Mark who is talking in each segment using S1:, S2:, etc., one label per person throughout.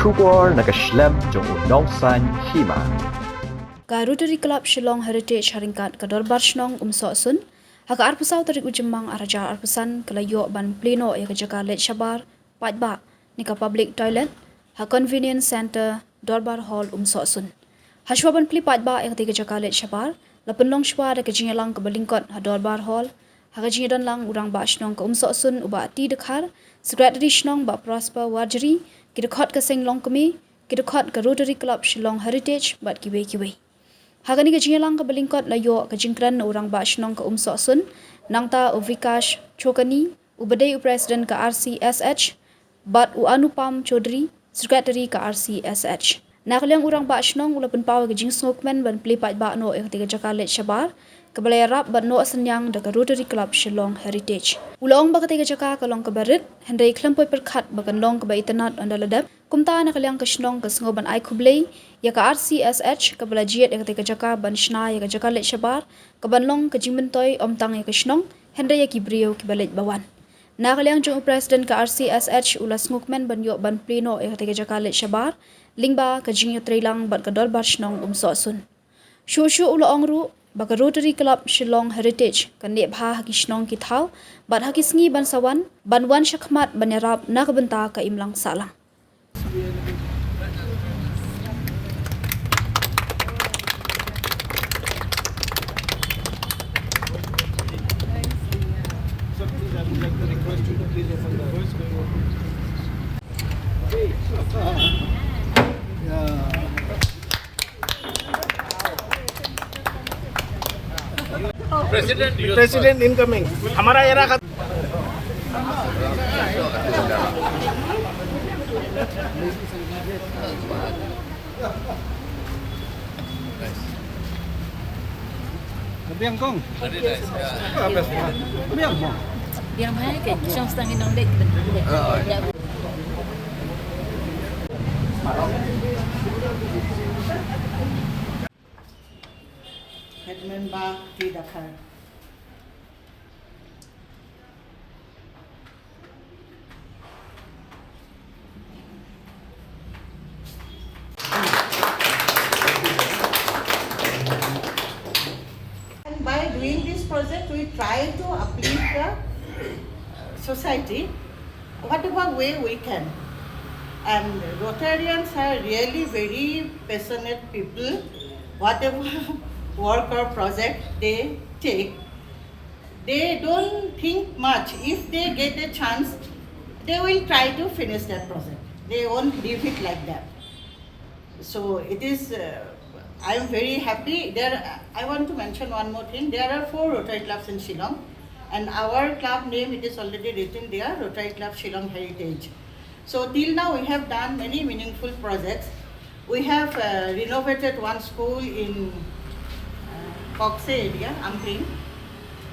S1: Shubor nakaslem jong unong san Hima.
S2: Ka Rotary Club Shillong Heritage haringkat ka dorbar shnong Umsohsun haka arpusaw tarik ujemang araja arpusan kalayo ban pleno ya ka Jaka let shabar Paidbah ni ka public toilet ha convenience center dorbar hall Umsohsun hashwa ban pli Paidbah ya ka Jaka let shabar lapen long shwa da ka jinyalang ka balingkot ha dorbar hall ha ka jinyadan lang urang ba shnong ka Umsohsun uba ti dekhar secretary shnong ba prosper warjeri kidkhot ka singlong kami kidkhot ka Rotary Club Shillong Heritage bat kiwe Hagani ka jinyalang ka balingkot layo ka jingkran na urang ba shnong ka Umsohsun nangta Vikash Chokani ubadai president ka RCSH bat Anupam Chaudhary secretary ka RCSH nakaliang urang ba shnong ulapan paw ka jing smokman ban pli Paidbah no e ka Jaka let shabar kabalay rap ban no asanyang da ka Rotary Club Shillong Heritage ulong ba ka Jaka ka long ka barit henday klampoy perkhat ba kan long ka ba itanat andaladap kumta nakaliang ka shnong ka sngoban ay kublay ya ka RCSH ka balajiat ya ka Jaka ban shna ya ka Jaka let shabar ka banlong ka jingmentoy omtang ya ka shnong henday ya kibriyo ki balit bawan nakaliang jong president ka RCSH ulas ngukmen ban yo ban pleno ya ka Jaka let shabar lingba ka jingyo trailang ban ka dorbar shnong Umsohsun shushu ulong ru baka Rotary Club Shillong Heritage kan ne bha haki shnong ki thau ban haki sngi ban sawan ban wan shakmat ban yarab nakabenta ka imlang salang
S3: President incoming. हमारा era का Biang kong. Biang mo.
S4: Biang hai ke trong sang cái nong dek.
S5: Headman ba di Dakar. And by doing this project, we try to uplift the society, whatever way we can. And Rotarians are really very passionate people. Whatever work or project they take, they don't think much. If they get a chance, they will try to finish that project. They won't leave it like that. So it is, I am very happy. I want to mention one more thing. There are 4 Rotary clubs in Shillong, and our club name, it is already written there, Rotary Club Shillong Heritage. So till now we have done many meaningful projects. We have renovated one school in Kokse area,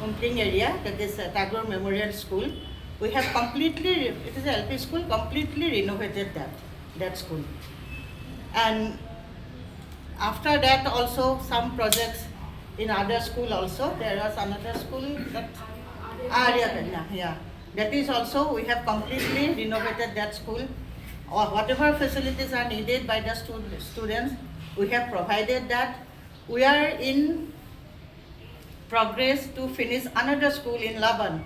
S5: Umpring area, that is Tagore Memorial School. We have completely, it is a LP school, completely renovated that school. And after that also some projects in other school also. There was another school that, that is also, we have completely renovated that school. Or whatever facilities are needed by the students, we have provided that. We are in progress to finish another school in Laban,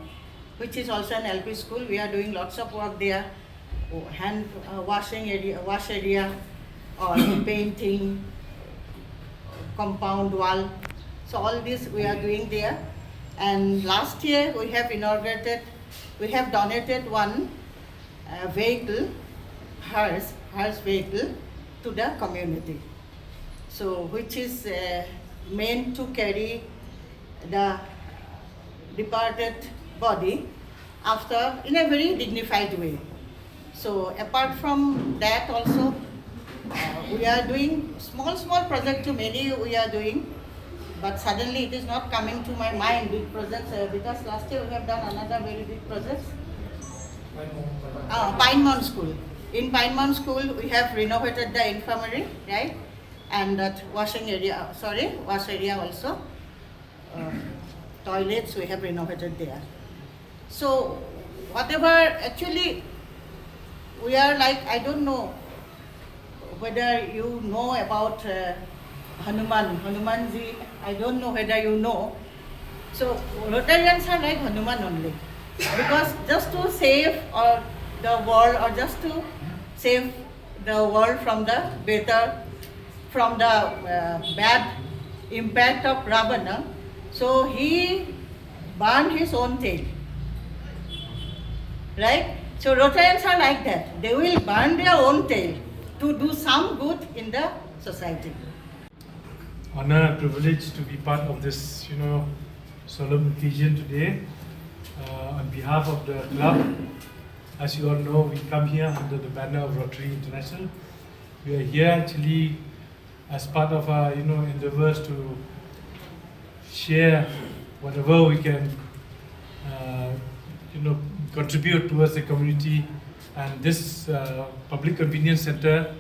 S5: which is also an LP school. We are doing lots of work there, hand wash area, or painting, compound wall. So all this we are doing there. And last year we have donated one vehicle, hers vehicle, to the community. So which is meant to carry the departed body after in a very dignified way. So apart from that also, we are doing small projects, many we are doing, but suddenly it is not coming to my mind, big projects, because last year we have done another very big project. Pynwan school. In Pynwan school we have renovated the infirmary, right? And that wash area also. Toilets we have renovated there. So whatever, actually we are like, I don't know, whether you know about Hanumanji, I don't know whether you know. So Rotarians are like Hanuman only, because just to save the world, or just to save the world from the bad impact of Ravana, so he burned his own tail. Right? So Rotarians are like that. They will burn their own tail to do some good in the society.
S6: Honor and privilege to be part of this, solemn occasion today. On behalf of the club, as you all know, we come here under the banner of Rotary International. We are here actually as part of our, endeavors to share whatever we can, contribute towards the community. And this public convenience center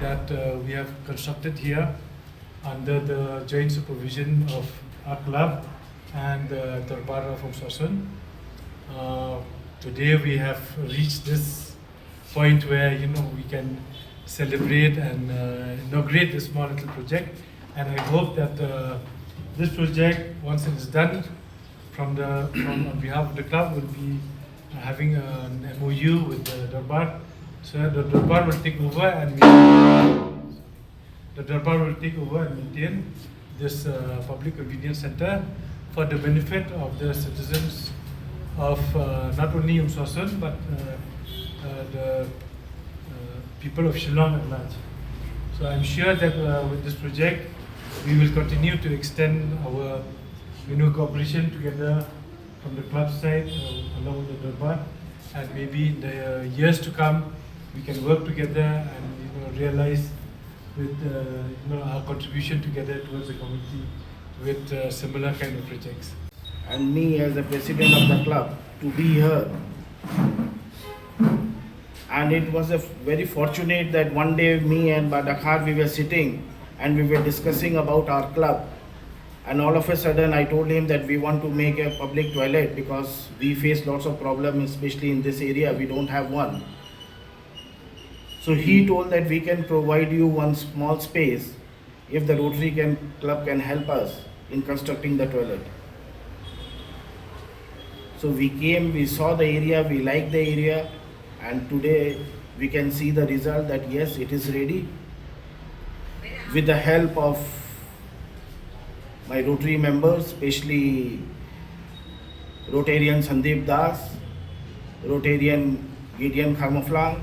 S6: that we have constructed here under the joint supervision of our club and the Darbar of Umsohsun. Today we have reached this point where we can celebrate and inaugurate this small little project, and I hope that this project, once it is done, on behalf of the club, will be having an MOU with the Darbar, so the Darbar will take over and maintain this public convenience center for the benefit of the citizens of not only Umsohsun but the people of Shillong at large. So I'm sure that with this project we will continue to extend our cooperation together from the club side along with the Darbar, and maybe in the years to come we can work together and realize with our contribution together towards the community with similar kind of projects.
S7: And me as the president of the club to be here. And it was very fortunate that one day me and Badakar, we were sitting and we were discussing about our club. And all of a sudden I told him that we want to make a public toilet because we face lots of problems, especially in this area, we don't have one. So he told that we can provide you one small space if the Rotary Club can help us in constructing the toilet. So we came, we saw the area, we liked the area, and today we can see the result that yes, it is ready. With the help of my Rotary members, especially Rotarian Sandeep Das, Rotarian Gideon Kharmaflang,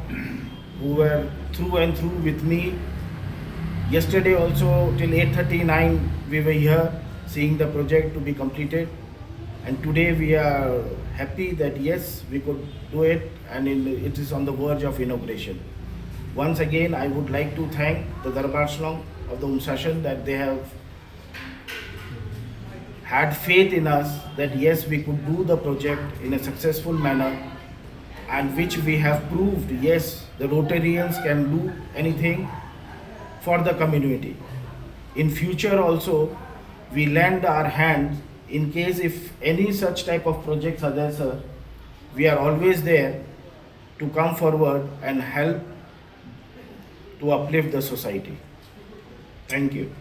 S7: who were through and through with me. Yesterday also till 8:39 we were here seeing the project to be completed, and today we are happy that yes, we could do it, and it is on the verge of inauguration. Once again, I would like to thank the Darbar Shillong of the Umsohsun that they have had faith in us that yes, we could do the project in a successful manner, and which we have proved, yes, the Rotarians can do anything for the community. In future also, we lend our hand in case if any such type of projects are there, sir, we are always there to come forward and help to uplift the society. Thank you.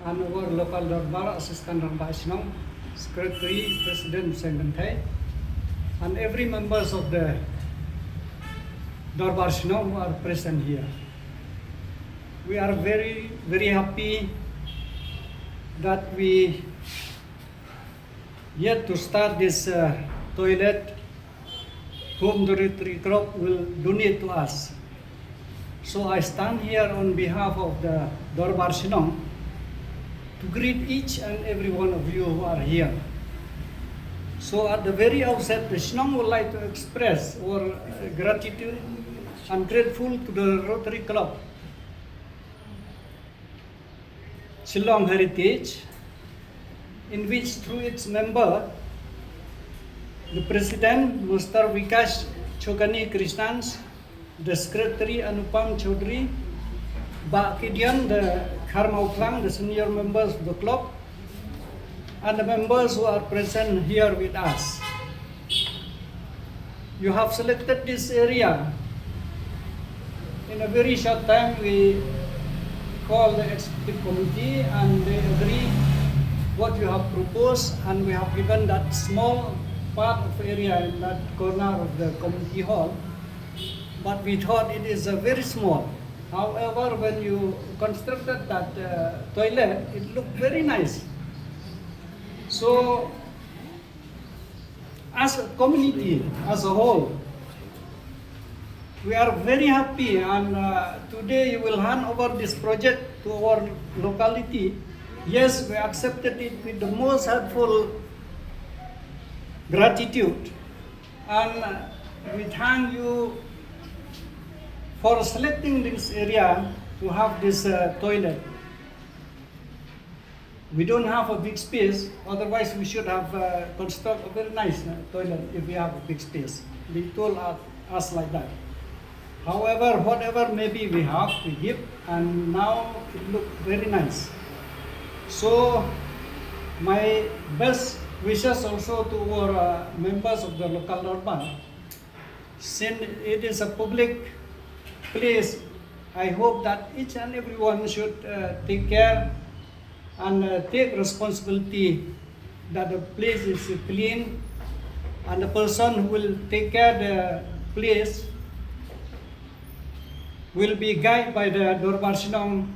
S8: And our local Darbar, Assistant Darbar Shillong, Secretary, President Sengantai, and every members of the Darbar Shillong who are present here. We are very, very happy that we yet to start this toilet whom the Rotary Club will donate to us. So I stand here on behalf of the Darbar Shillong to greet each and every one of you who are here. So at the very outset, the Shillong would like to express our gratitude and grateful to the Rotary Club Shillong Heritage, in which through its member, the President, Mr. Vikas Chokani Krishnans, the Secretary Anupam Chaudhary, Bak Kidian, the Kharmauflang, the senior members of the club, and the members who are present here with us. You have selected this area in a very short time we call the executive committee and they agree what you have proposed, and we have given that small part of area in that corner of the community hall, but we thought it is very small. However, when you constructed that toilet, it looked very nice. So, as a community, as a whole, we are very happy, and today you will hand over this project to our locality. Yes, we accepted it with the most helpful gratitude, and we thank you for selecting this area to have this toilet. We don't have a big space, otherwise we should have constructed a very nice toilet if we have a big space. They told us like that. However, whatever maybe we have, we give, and now it looks very nice. So, my best wishes also to our members of the local Dorban. Since it is a public place, I hope that each and everyone should take care and take responsibility that the place is clean, and the person who will take care of the place will be guided by the Dorbarsinong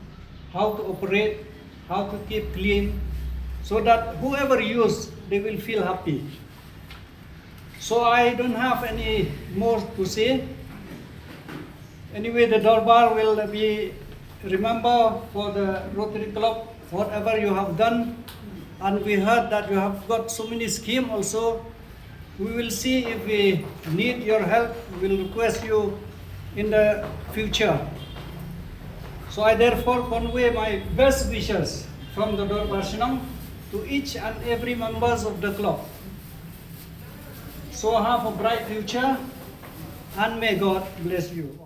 S8: how to operate, how to keep clean, so that whoever use, they will feel happy. So I don't have any more to say. Anyway, the Dorbar will be remember for the Rotary Club whatever you have done, and we heard that you have got so many schemes also. We will see if we need your help. We will request you in the future. So I therefore convey my best wishes from the Dorbarsinong to each and every members of the club. So have a bright future, and may God bless you.